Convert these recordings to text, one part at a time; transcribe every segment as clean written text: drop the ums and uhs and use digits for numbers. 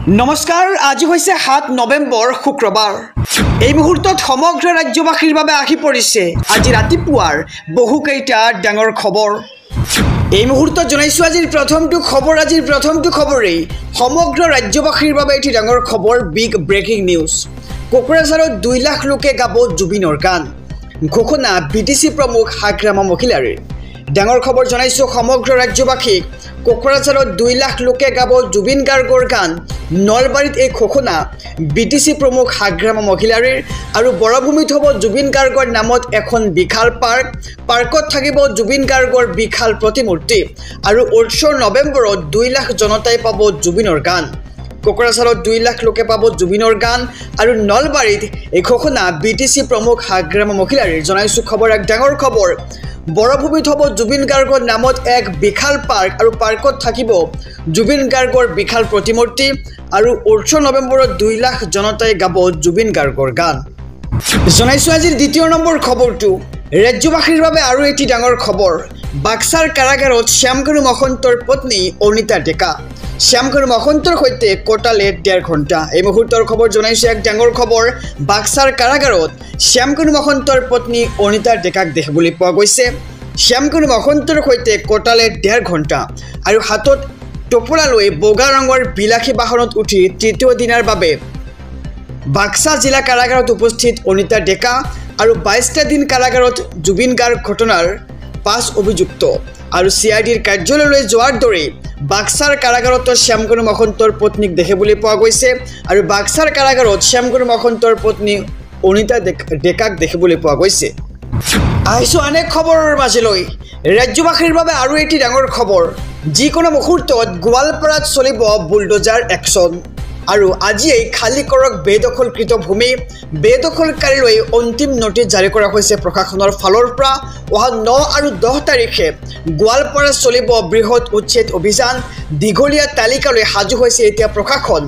নমস্কাৰ আজি হৈছে ৭ নৱেম্বৰ শুক্ৰবাৰ এই মুহূৰ্তত সমগ্ৰ ৰাজ্যবাসীৰ বাবে আহি পৰিছে আজি ৰাতিপুৱাৰ বহুকেইটা ডাঙৰ খবৰ এই মুহূৰ্তত জনাইছো আজিৰ প্ৰথমটো খবৰেই সমগ্ৰ ৰাজ্যবাসীৰ বাবে এটি ডাঙৰ খবৰ বিগ ব্ৰেকিং নিউজ কোকৰাঝাৰত 2 লাখ লোকে গাব জুবিনৰ গান ঘোষণা বিটিসি প্ৰমুখ হাগ্ৰামা মহিলাৰে ডাঙৰ খবৰ জনাইছো সমগ্ৰ ৰাজ্যবাসীক কোকৰাঝাৰত 2 লাখ লোকে গাব জুবিন গাৰ্গৰ গান নলবাৰীত এই ঘোষণা বিটিসি প্ৰমুখ হাগ্ৰামা মহিলাৰে আৰু বৰভূমিত হ'ব জুবিন গাৰ্গৰ নামত এখন বিশাল পাৰ্কত থাকিব জুবিন গাৰ্গৰ বিশাল প্ৰতিমূৰ্তি আৰু 8 নৱেম্বৰত 2 লাখ জনতাই পাব জুবিনৰ গান কোকৰাঝাৰত 2 লাখ লোকে পাব জুবিনৰ গান আৰু নলবাৰীত এই ঘোষণা বিটিসি প্ৰমুখ হাগ্ৰামা মহিলাৰে জনাইছো খবৰ এক ডাঙৰ খবৰ বৰভূমিত হ'ব জুবিন গাৰ্গৰ নামত এক বিশাল পাৰ্ক আৰু পাৰ্কত থাকিব জুবিন গাৰ্গৰ বিশাল প্ৰতিমূৰ্তি আৰু 8 নৱেম্বৰত 2 লাখ জনতাই গাব জুবিন গাৰ্গৰ গান জনাইছো আজিৰ দ্বিতীয় নম্বৰ খবৰটো ৰাজ্যবাসীৰ বাবে আৰু এটি ডাঙৰ খবৰ বাক্সাৰ কাৰাগাৰত শ্যামকানু মহন্তৰ পত্নী অনিতা ডেকা শ্যামকানু মহন্তৰ সৈতে কটালে 1.5 ঘণ্টা এই মুহূৰ্তৰ খবৰ জনাইছে এক ডাঙৰ খবৰ বাক্সাৰ কাৰাগাৰত শ্যামকানু মহন্তৰ পত্নী অনিতা ডেকাক দেখিবলৈ পোৱা গৈছে শ্যামকানু মহন্তৰ সৈতে কটালে 1.5 ঘণ্টা আৰু হাতত টোপলা লৈ বগা ৰঙৰ বিলাসী বাহনত উঠি তৃতীয় দিনৰ বাবে বাক্সা জিলা কাৰাগাৰত উপস্থিত অনিতা ডেকা আৰু 22টা দিন কাৰাগাৰত জুবিন গাৰ্গ ঘটনাৰ 5 অভিযুক্ত আৰু সিআইডিৰ কাৰ্যালয়লৈ যোৱাৰ দৰে বাক্সাৰ কাৰাগাৰত শ্যামকানু মহন্তৰ পত্নীক দেখিবলৈ পোৱা গৈছে আৰু বাক্সাৰ কাৰাগাৰত শ্যামকানু মহন্তৰ পত্নী অনিতা ডেকাক দেখিবলৈ পোৱা গৈছে আহিছো অনেক খবৰৰ মাজলৈ ৰাজ্যবাসীৰ বাবে আৰু এটি ডাঙৰ খবৰ যিকোনো মুহূৰ্তত গোৱালপাৰাত চলিব বুলডোজাৰ একশন আৰু আজি এই খালি কৰক বেদখলকৃত ভূমি বেদখলকাৰীলৈ অন্তিম নোটিছ জাৰি কৰা হৈছে প্ৰশাসনৰ ফালৰ পৰা অহা 9 আৰু 10 তাৰিখে গোৱালপাৰাত চলিব বৃহৎ উচ্ছেদ অভিযান দীঘলীয়া তালিকালৈ সাজু হৈছে এতিয়া প্ৰশাসন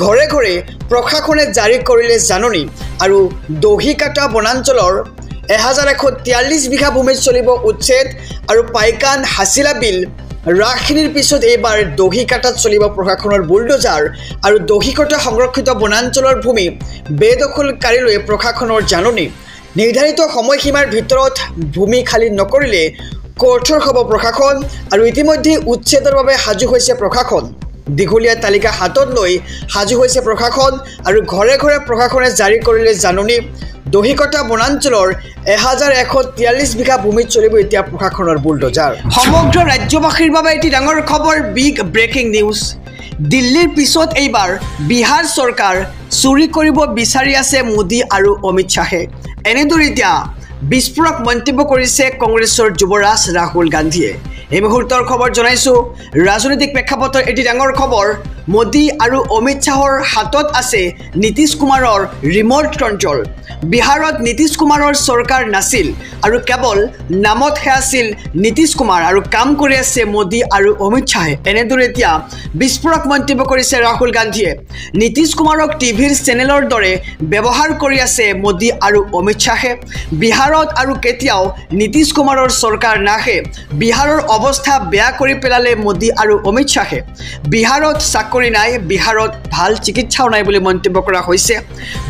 ঘৰে ঘৰে প্ৰশাসনে জাৰি কৰিলে জাননী আৰু দহিকাটা বনাঞ্চলৰ 1143 বিঘা ভূমিত চলিব উচ্ছেদ আৰু পাইকান হাছিলা বিল ৰাখিনীৰ পিছত এইবাৰ দহিকাটাত চলিব প্ৰশাসনৰ বুলডোজাৰ আৰু দহিকটা সংৰক্ষিত বনাঞ্চলৰ ভূমি বেদখলকাৰীলৈ প্ৰশাসনৰ জাননী নিৰ্ধাৰিত সময়সীমাৰ ভিতৰত ভূমি খালী নকৰিলে কঠোৰ হ'ব প্ৰশাসন আৰু ইতিমধ্যে উচ্ছেদৰ বাবে সাজু হৈছে প্ৰশাসন দীঘলীয়া তালিকা হাতত লৈ সাজু হৈছে প্ৰশাসন আৰু ঘৰে ঘৰে প্ৰশাসনে জাৰি কৰিলে জাননী দহিকটা বনাঞ্চলৰ 1143 বিঘা ভূমিত চলিব এতিয়া প্ৰশাসনৰ বুলডোজাৰ সমগ্ৰ ৰাজ্যবাসীৰ বাবে এটি ডাঙৰ খবৰ বিগ ব্ৰেকিং নিউজ দিল্লীৰ পিছত এইবাৰ বিহাৰ চৰকাৰ চুৰি কৰিব বিচাৰি আছে মোদী আৰু অমিত শ্বাহে এনেদৰে এতিয়া বিস্ফোৰক মন্তব্য কৰিছে কংগ্ৰেছৰ যুৱৰাজ ৰাহুল গান্ধীয়ে এই মুহূৰ্তৰ খবৰ জনাইছো ৰাজনৈতিক প্ৰেক্ষাপটৰ এটি ডাঙৰ খবৰ মোদী আৰু অমিত শ্বাহৰ হাতত আছে নীতিশ কুমাৰৰ ৰিমোট কণ্ট্ৰল বিহাৰত নীতিশ কুমাৰৰ চৰকাৰ নাছিল আৰু কেৱল নামতহে আছিল নীতিশ কুমাৰ আৰু কাম কৰি আছে মোদী আৰু অমিত শ্বাহে এনেদৰে এতিয়া বিস্ফোৰক মন্তব্য কৰিছে ৰাহুল গান্ধীয়ে নীতিশ কুমাৰক টিভিৰ চেনেলৰ দৰে ব্যৱহাৰ কৰি আছে মোদী আৰু অমিত শ্বাহে বিহাৰত আৰু কেতিয়াও নীতিশ কুমাৰৰ চৰকাৰ নাহে বিহাৰৰ অৱস্থা বেয়া কৰি পেলালে মোদী আৰু অমিত শ্বাহে বিহাৰত চাকৰি নাই বিহাৰত ভাল চিকিৎসাও নাই বুলি মন্তব্য কৰা হৈছে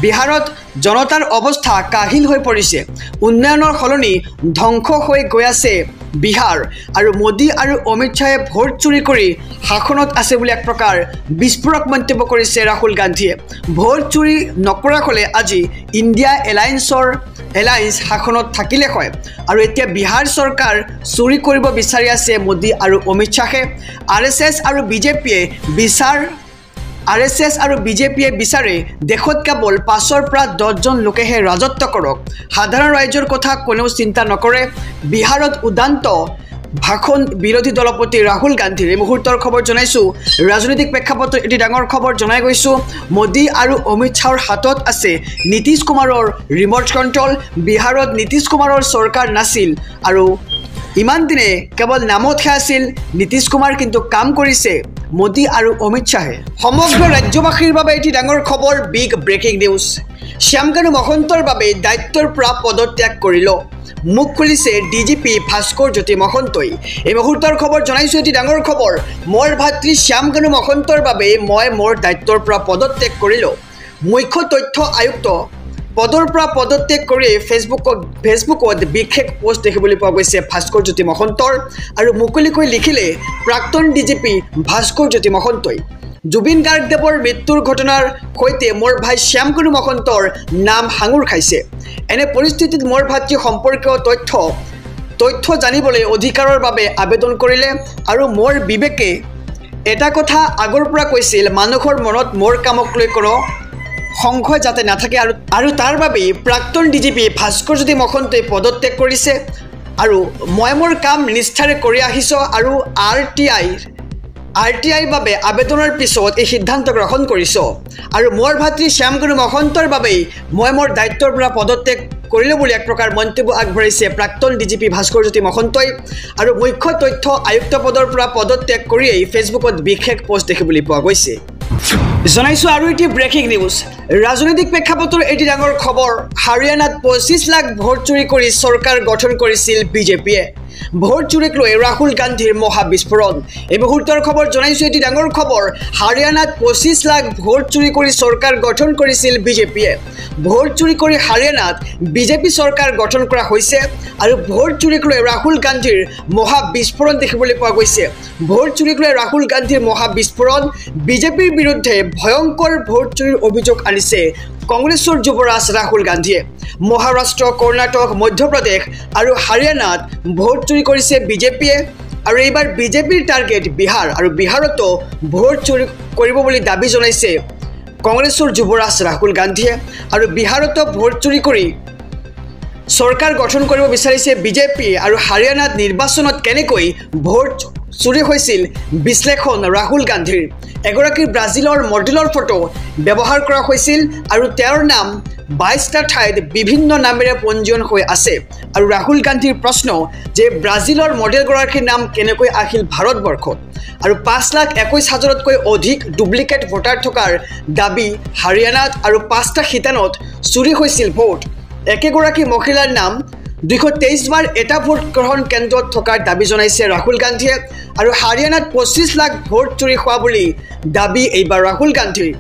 বিহাৰত জনতাৰ অৱস্থা কাহিল হৈ পৰিছে উন্নয়নৰ সলনি ধ্বংস হৈ গৈ আছে বিহাৰ আৰু মোদী আৰু অমিত শ্বাহে ভোট চুৰি কৰি শাসনত আছে বুলি এক প্ৰকাৰ বিস্ফোৰক মন্তব্য কৰিছে ৰাহুল গান্ধীয়ে ভোট চুৰি নকৰা হ'লে আজি ইণ্ডিয়া এলায়েন্স শাসনত থাকিলে হয় আৰু এতিয়া বিহাৰ চৰকাৰ চুৰি কৰিব বিচাৰি আছে মোদী আৰু অমিত শ্বাহে আৰএছএছ আৰু বিজেপিয়ে বিচাৰে দেশত কেৱল 5ৰ পৰা 10 জন লোকেহে ৰাজত্ব কৰক সাধাৰণ ৰাইজৰ কথা কোনেও চিন্তা নকৰে বিহাৰত উদান্ত ভাষণ বিৰোধী দলপতি ৰাহুল গান্ধীৰ এই মুহূৰ্তৰ খবৰ জনাইছো ৰাজনৈতিক প্ৰেক্ষাপটৰ এটি ডাঙৰ খবৰ জনাই গৈছো মোদী আৰু অমিত শ্বাহৰ হাতত আছে নীতিশ কুমাৰৰ ৰিমোট কণ্ট্ৰল বিহাৰত নীতিশ কুমাৰৰ চৰকাৰ নাছিল আৰু ইমান দিনে কেৱল নামতহে আছিল নীতিশ কুমাৰ কিন্তু কাম কৰিছে মোদী আৰু অমিত শ্বাহে সমগ্ৰ ৰাজ্যবাসীৰ বাবে এটি ডাঙৰ খবৰ বিগ ব্ৰেকিং নিউজ শ্যামকানু মহন্তৰ বাবে দায়িত্বৰ পৰা পদত্যাগ কৰিল মুখ খুলিছে ডিজিপি ভাস্কৰ জ্যোতি মহন্তই। এই মুহূৰ্তৰ খবৰ জনাইছোঁ, এটি ডাঙৰ খবৰ। মোৰ ভাতৃ শ্যামকানু মহন্তৰ বাবে মই মোৰ দায়িত্বৰ পৰা পদত্যাগ কৰিলোঁ। মুখ্য তথ্য আয়ুক্ত পদৰ পৰা পদত্যাগ কৰি ফেচবুকত বিশেষ পোষ্ট দেখিবলৈ পোৱা গৈছে ভাস্কৰ জ্যোতি মহন্তৰ, আৰু মুকলিকৈ লিখিলে প্ৰাক্তন ডিজিপি ভাস্কৰ জ্যোতি মহন্তই। জুবিন গাৰ্গদেৱৰ মৃত্যুৰ ঘটনাৰ সৈতে মোৰ ভাই শ্যামকানু মহন্তৰ নাম সাঙুৰ খাইছে। এনে পৰিস্থিতিত মোৰ ভাতৃ সম্পৰ্কীয় তথ্য জানিবলৈ অধিকাৰৰ বাবে আবেদন কৰিলে, আৰু মোৰ বিবেকে এটা কথা আগৰ পৰা কৈছিল, মানুহৰ মনত মোৰ কামক লৈ কোনো সংশয় যাতে নাথাকে, আৰু তাৰ বাবেই প্ৰাক্তন ডিজিপি ভাস্কৰ জ্যোতি মহন্তই পদত্যাগ কৰিছে। আৰু মই মোৰ কাম নিষ্ঠাৰে কৰি আহিছোঁ, আৰু RTIৰ বাবে আবেদনৰ পিছত এই সিদ্ধান্ত গ্ৰহণ কৰিছোঁ, আৰু মোৰ ভাতৃ শ্যামকানু মহন্তৰ বাবেই মই মোৰ দায়িত্বৰ পৰা পদত্যাগ কৰিলোঁ বুলি এক প্ৰকাৰ মন্তব্য আগবঢ়াইছে প্ৰাক্তন ডিজিপি ভাস্কৰ জ্যোতি মহন্তই। আৰু মুখ্য তথ্য আয়ুক্ত পদৰ পৰা পদত্যাগ কৰিয়েই ফেচবুকত বিশেষ পোষ্ট দেখিবলৈ পোৱা গৈছে। জনাইছোঁ আৰু এটি ব্ৰেকিং নিউজ। ৰাজনৈতিক প্ৰেক্ষাপটৰ এটি ডাঙৰ খবৰ। হাৰিয়ানাত 25 লাখ ভোট চুৰি কৰি চৰকাৰ গঠন কৰিছিল বিজেপিয়ে। ভোট চুৰিক লৈ ৰাহুল গান্ধীৰ মহা বিস্ফোৰণ। এই মুহূৰ্তৰ খবৰ জনাইছোঁ, এটি ডাঙৰ খবৰ। হাৰিয়ানাত 25 লাখ ভোট চুৰি কৰি চৰকাৰ গঠন কৰিছিল বিজেপিয়ে। ভোট চুৰি কৰি হাৰিয়ানাত বিজেপি চৰকাৰ গঠন কৰা হৈছে, আৰু ভোট চুৰিক লৈ ৰাহুল গান্ধীৰ মহা বিস্ফোৰণ দেখিবলৈ পোৱা গৈছে। ভোট চুৰিক লৈ ৰাহুল গান্ধীৰ মহা বিস্ফোৰণ। বিজেপিৰ বিৰুদ্ধে ভয়ংকৰ ভোট চুৰিৰ অভিযোগ আনিছে কংগ্ৰেছৰ যুৱৰাজ ৰাহুল গান্ধীয়ে। মহাৰাষ্ট্ৰ, কৰ্ণাটক, মধ্যপ্ৰদেশ আৰু হাৰিয়ানাত ভোট চুৰি কৰিছে বিজেপিয়ে, আৰু এইবাৰ বিজেপিৰ টাৰ্গেট বিহাৰ, আৰু বিহাৰতো ভোট চুৰি কৰিব বুলি দাবী জনাইছে কংগ্ৰেছৰ যুৱৰাজ ৰাহুল গান্ধীয়ে। আৰু বিহাৰতো ভোট চুৰি কৰি চৰকাৰ গঠন কৰিব বিচাৰিছে বিজেপিয়ে। আৰু হাৰিয়ানাত নিৰ্বাচনত কেনেকৈ ভোট চুৰি হৈছিল বিশ্লেষণ ৰাহুল গান্ধীৰ। এগৰাকী ব্ৰাজিলৰ মডেলৰ ফটো ব্যৱহাৰ কৰা হৈছিল, আৰু তেওঁৰ নাম 22টা ঠাইত বিভিন্ন নামেৰে পঞ্জীয়ন হৈ আছে। আৰু ৰাহুল গান্ধীৰ প্ৰশ্ন যে ব্ৰাজিলৰ মডেলগৰাকীৰ নাম কেনেকৈ আহিল ভাৰতবৰ্ষত। আৰু 5,21,000তকৈ অধিক ডুপ্লিকেট ভোটাৰ থকাৰ দাবী হাৰিয়ানাত, আৰু 5টা শিতানত চুৰি হৈছিল ভোট। একেগৰাকী মহিলাৰ নাম 223 বাৰ এটা ভোট গ্ৰহণ কেন্দ্ৰত থকাৰ দাবী জনাইছে ৰাহুল গান্ধীয়ে। আৰু হাৰিয়ানাত 25 লাখ ভোট চুৰি হোৱা বুলি দাবী এইবাৰ ৰাহুল গান্ধীৰ।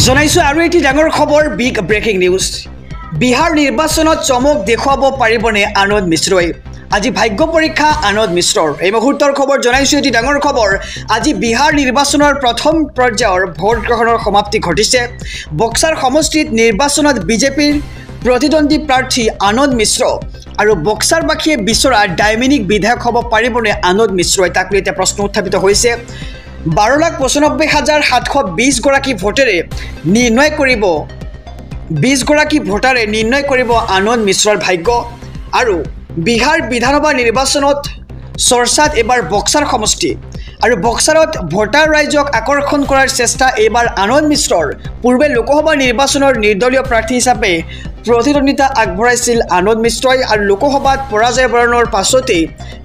জনাইছোঁ আৰু এটি ডাঙৰ খবৰ, বিগ ব্ৰেকিং নিউজ। বিহাৰ নিৰ্বাচনত চমক দেখুৱাব পাৰিবনে আনন্দ মিশ্ৰই? আজি ভাগ্য পৰীক্ষা আনন্দ মিশ্ৰৰ। এই মুহূৰ্তৰ খবৰ জনাইছোঁ, এটি ডাঙৰ খবৰ। আজি বিহাৰ নিৰ্বাচনৰ প্ৰথম পৰ্যায়ৰ ভোট গ্ৰহণৰ সমাপ্তি ঘটিছে। বক্সাৰ সমষ্টিত নিৰ্বাচনত বিজেপিৰ প্ৰতিদ্বন্দ্বী প্ৰাৰ্থী আনন্দ মিশ্ৰ, আৰু বক্সাৰবাসীয়ে বিচৰা ডাইমিনিক বিধায়ক হ'ব পাৰিবনে আনন্দ মিশ্ৰই, তাক লৈ এতিয়া প্ৰশ্ন উত্থাপিত হৈছে। 12,95,720 গৰাকী ভোটাৰে নিৰ্ণয় কৰিব আনন্দ মিশ্ৰৰ ভাগ্য। আৰু বিহাৰ বিধানসভা নিৰ্বাচনত চৰ্চাত এইবাৰ বক্সাৰ সমষ্টি, আৰু বক্সাৰত ভোটাৰ ৰাইজক আকৰ্ষণ কৰাৰ চেষ্টা এইবাৰ আনন্দ মিশ্ৰৰ। পূৰ্বে লোকসভা নিৰ্বাচনৰ নিৰ্দলীয় প্ৰাৰ্থী হিচাপে প্ৰতিদ্বন্দ্বিতা আগবঢ়াইছিল আনন্দ মিশ্ৰই, আৰু লোকসভাত পৰাজয় বৰণৰ পাছতেই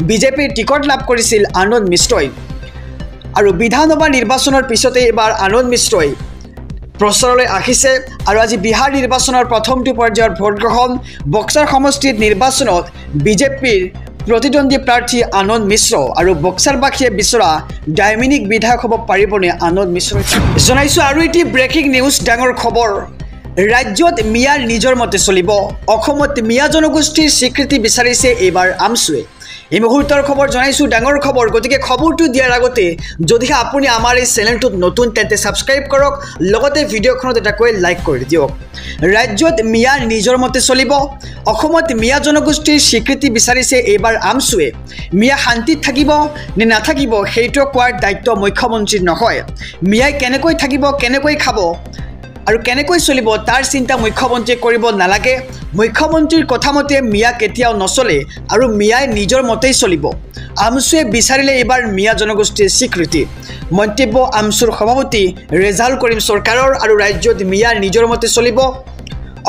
বিজেপিৰ টিকট লাভ কৰিছিল আনন্দ মিশ্ৰই। আৰু বিধানসভা নিৰ্বাচনৰ পিছতে এইবাৰ আনন্দ মিশ্ৰই প্ৰচাৰলৈ আহিছে। আৰু আজি বিহাৰ নিৰ্বাচনৰ প্ৰথমটো পৰ্যায়ৰ ভোটগ্ৰহণ। বক্সাৰ সমষ্টিত নিৰ্বাচনত বিজেপিৰ প্ৰতিদ্বন্দ্বী প্ৰাৰ্থী আনন্দ মিশ্ৰ, আৰু বক্সাৰবাসীয়ে বিচৰা ডাইমিনিক বিধায়ক হ'ব পাৰিবনে আনন্দ মিশ্ৰই। জনাইছোঁ আৰু এটি ব্ৰেকিং নিউজ, ডাঙৰ খবৰ। ৰাজ্যত মিয়া নিজৰ মতে চলিব। অসমত মিয়া জনগোষ্ঠীৰ স্বীকৃতি বিচাৰিছে এইবাৰ আমছুৱে। এই মুহূৰ্তৰ খবৰ জনাইছোঁ, ডাঙৰ খবৰ। গতিকে খবৰটো দিয়াৰ আগতে যদিহে আপুনি আমাৰ এই চেনেলটোত নতুন, তেন্তে ছাবস্ক্ৰাইব কৰক, লগতে ভিডিঅ'খনত এটাকৈ লাইক কৰি দিয়ক। ৰাজ্যত মিয়া নিজৰ মতে চলিব। অসমত মিয়া জনগোষ্ঠীৰ স্বীকৃতি বিচাৰিছে এইবাৰ আমছুৱে। মিয়া শান্তিত থাকিব নে নাথাকিব সেইটো কোৱাৰ দায়িত্ব মুখ্যমন্ত্ৰীৰ নহয়। মিয়াই কেনেকৈ থাকিব, কেনেকৈ খাব আৰু কেনেকৈ চলিব তাৰ চিন্তা মুখ্যমন্ত্ৰীয়ে কৰিব নালাগে। মুখ্যমন্ত্ৰীৰ কথামতে মিয়া কেতিয়াও নচলে, আৰু মিয়াই নিজৰ মতেই চলিব। আমছুৱে বিচাৰিলে এইবাৰ মিয়া জনগোষ্ঠীৰ স্বীকৃতি। মন্তব্য আমছুৰ সভাপতি ৰেজাউল কৰিম চৰকাৰৰ। আৰু ৰাজ্যত মিয়া নিজৰ মতে চলিব।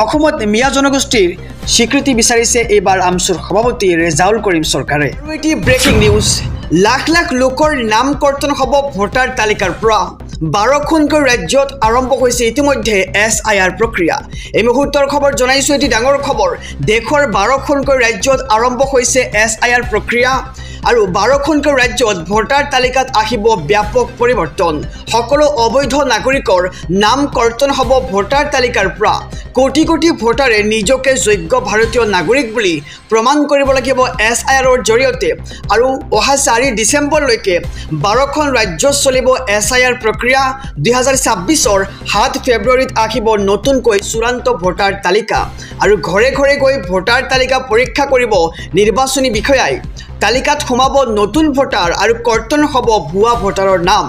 অসমত মিয়া জনগোষ্ঠীৰ স্বীকৃতি বিচাৰিছে এইবাৰ আমছুৰ সভাপতি ৰেজাউল কৰিম চৰকাৰে। আৰু এটি ব্ৰেকিং নিউজ, লাখ লাখ লোকৰ নাম কৰ্তন হ'ব ভোটাৰ তালিকাৰ পৰা। 12খনকৈ ৰাজ্যত আৰম্ভ হৈছে ইতিমধ্যে SIR প্ৰক্ৰিয়া। এই মুহূৰ্তৰ খবৰ জনাইছো, এটি ডাঙৰ খবৰ। দেশৰ 12খনকৈ ৰাজ্যত আৰম্ভ হৈছে SIR প্ৰক্ৰিয়া আৰু 12খনকৈ ৰাজ্যত ভোটাৰ তালিকাত আহিব ব্যাপক পৰিৱৰ্তন। সকলো অবৈধ নাগৰিকৰ নাম কৰ্তন হ'ব ভোটাৰ তালিকাৰ পৰা। কোটি কোটি ভোটাৰে নিজকে যোগ্য ভাৰতীয় নাগৰিক বুলি প্ৰমাণ কৰিব লাগিব SIRৰ জৰিয়তে। আৰু অহা 4 ডিচেম্বৰলৈকে 12খন ৰাজ্যত চলিব SIR প্ৰক্ৰিয়া। 2026ৰ 7 ফেব্ৰুৱাৰীত আহিব নতুনকৈ চূড়ান্ত ভোটাৰ তালিকা আৰু ঘৰে ঘৰে গৈ ভোটাৰ তালিকা পৰীক্ষা কৰিব নিৰ্বাচনী বিষয়াই। তালিকাত সোমাব নতুন ভোটাৰ আৰু কৰ্তন হ'ব ভুৱা ভোটাৰৰ নাম।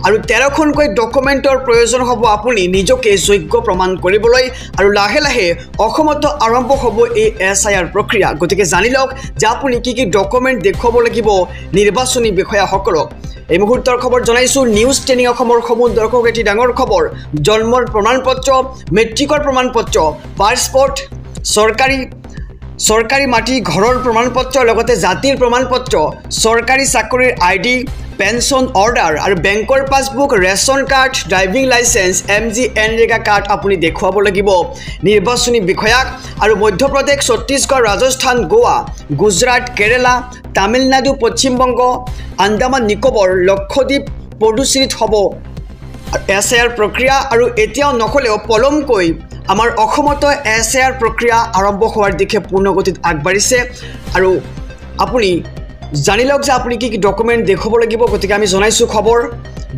আৰু 13খনকৈ ডকুমেণ্টৰ প্ৰয়োজন হ'ব আপুনি নিজকে যোগ্য প্ৰমাণ কৰিবলৈ। আৰু লাহে লাহে অসমতো আৰম্ভ হ'ব এই SIR প্ৰক্ৰিয়া। গতিকে জানি লওক যে আপুনি কি কি ডকুমেণ্ট দেখুৱাব লাগিব নিৰ্বাচনী বিষয়াসকলক। এই মুহূৰ্তৰ খবৰ জনাইছো, নিউজ ট্ৰেইনিং অসমৰ সমূহ দৰ্শক এটি ডাঙৰ খবৰ। জন্মৰ প্ৰমাণপত্ৰ, মেট্ৰিকৰ প্ৰমাণপত্ৰ, পাছপৰ্ট, চৰকাৰী মাটি ঘৰৰ প্ৰমাণপত্ৰ, লগতে জাতিৰ প্ৰমাণপত্ৰ, চৰকাৰী চাকৰিৰ ID, পেনশ্যন অৰ্ডাৰ আৰু বেংকৰ passbook, ration card, driving licence, MG NREGA card আপুনি দেখুৱাব লাগিব নিৰ্বাচনী বিষয়াক। আৰু মধ্যপ্ৰদেশ, ছত্তীশগড়, ৰাজস্থান, গোৱা, গুজৰাট, কেৰেলা, তামিলনাডু, পশ্চিমবংগ, আন্দামান নিকোবৰ, লক্ষদ্বীপ, পুডুচেৰীত হ'ব SIR প্ৰক্ৰিয়া। আৰু এতিয়াও নকলেও পলমকৈ আমাৰ অসমতো SIR প্ৰক্ৰিয়া আৰম্ভ হোৱাৰ দিশে পূৰ্ণগতিত আগবাঢ়িছে। আৰু আপুনি জানি লওক যে আপুনি কি কি ডকুমেণ্ট দেখুৱাব লাগিব। গতিকে আমি জনাইছোঁ খবৰ,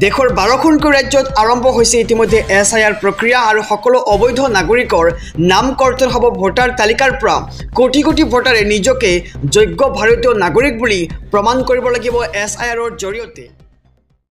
দেশৰ 12খনকৈ ৰাজ্যত আৰম্ভ হৈছে ইতিমধ্যে SIR প্ৰক্ৰিয়া আৰু সকলো অবৈধ নাগৰিকৰ নাম কৰ্তন হ'ব ভোটাৰ তালিকাৰ পৰা। কোটি কোটি ভোটাৰে নিজকে যোগ্য ভাৰতীয় নাগৰিক বুলি প্ৰমাণ কৰিব লাগিব SIRৰ জৰিয়তে।